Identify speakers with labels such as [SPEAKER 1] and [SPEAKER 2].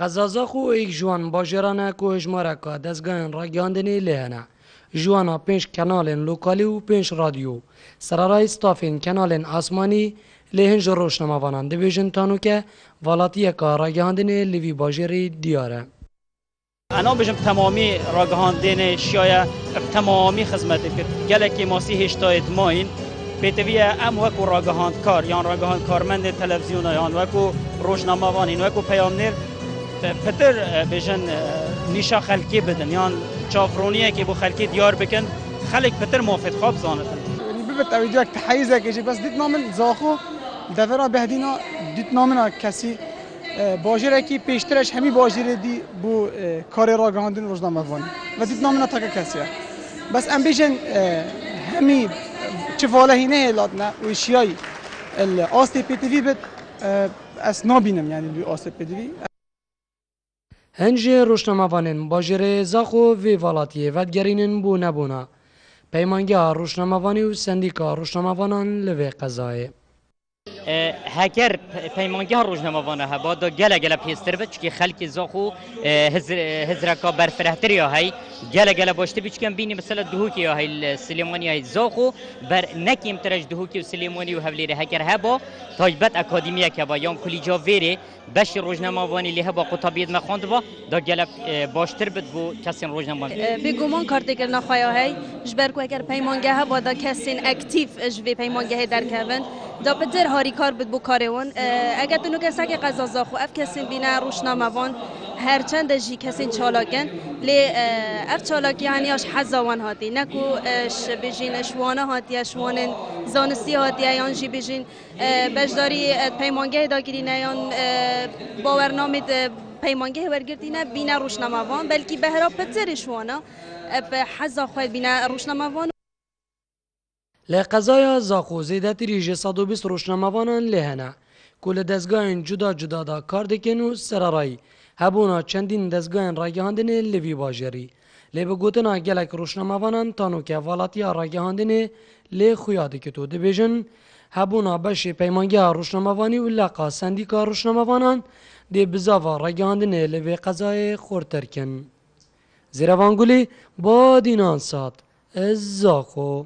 [SPEAKER 1] قزازا خو ایک جوان باجرانه که هجماره که دزگاهن را گاندنی لهنه. جوانا 5 کانالن لوکالی و 5 رادیو. سرارای ستافین کانالن آسمانی لهنج روشنموانان دویژن تانو که والاتی که را گاندنی لوی باجری دیاره.
[SPEAKER 2] انا بجم تمامی راگهاندن شیعه تمامی خدمت کرد. گله که ماسی هشتایت ماین بیتویه ام وکو راگهاند کار یا راگهاند کارمند تلویزیون یا وکو روزنامه‌وان وکو پیامنر پتر بجن نیشا خلکی بدن یا چافرونیه که بو خلکی دیار بکن خلک پتر موافق خواب زانتن.
[SPEAKER 3] ببت اویدو یک تحیزه کشی بس دیت نامن زاخو دفرا بهدینا دیت نامن کسی باجره کی پیشترش همی باجره دی بو کار راگهاندن روزنامه‌وانی و دیت نامن تا کسیه بس ام بیشن همی چفاله هینه لادنا و اشیای آستی پی تی وی بد اس نابینم یعنی آستی پی تی وی
[SPEAKER 1] هنج روشنموانن باجره زاخو وی والاتیه ودگرینن بو نبونا. پیمانگی روشنموانی و سندیکا روشنموانان لوی قضایه.
[SPEAKER 4] هکر پیمانگی ها روزنامه‌وانه ها با گله پیستر بچ که خلک زاخو هزرکا برفرهتری های گله باشته بیچ کم بینی مثلا دهوکی های سلیمانی های زاخو بر نکیم ترج دهوکی و سلیمانی و حولی هکر ها با تایبت اکادمیه که با یان کلیجا ویره بش روزنامه‌وانی له با قطبیت مخوند با گله باشتر بد بو کسین روزنامه‌وانی
[SPEAKER 5] بگمان کارت کردن خواهی های جبر کو اگر پیمانگی ها با کسین اکتیف اجوی پیمانگی در کردن دا پدر هاری کار بد بو کارون اگر تو نکسا که قزازا خو اف کسین بینا روشنامه‌وان هرچند جی کسین چالاکن لی اف چالاکی یعنی اش حزوان هاتی نکو اش بجین اشوانه هاتی اشوان زانستی هاتی یان جی بجین بجداری پیمانگی دا گیرینه یان باورنامه پیمانگی ورگرتینه بینا روشنامه‌وان بلکی بهرا پدر اشوانه حزا خو بینا روشنامه‌وان
[SPEAKER 1] لقضایا زاخو زیدتی ریجه 120 روشنموانان لهنه کل دزگاهن جدا دا کار دکن و سرارایی هبونا چندین دزگاهن راگهاندن لوی باجری لی بگوتنا گلک روشنموانان تانو که والاتیا راگهاندن لی خویاده کتو دبیجن هبونا بش پیمانگی روشنموانی و لقا سندیکا روشنموانان دی بزاوا راگهاندن لوی قضای خورترکن زیروانگولی با دینان سات از زاخو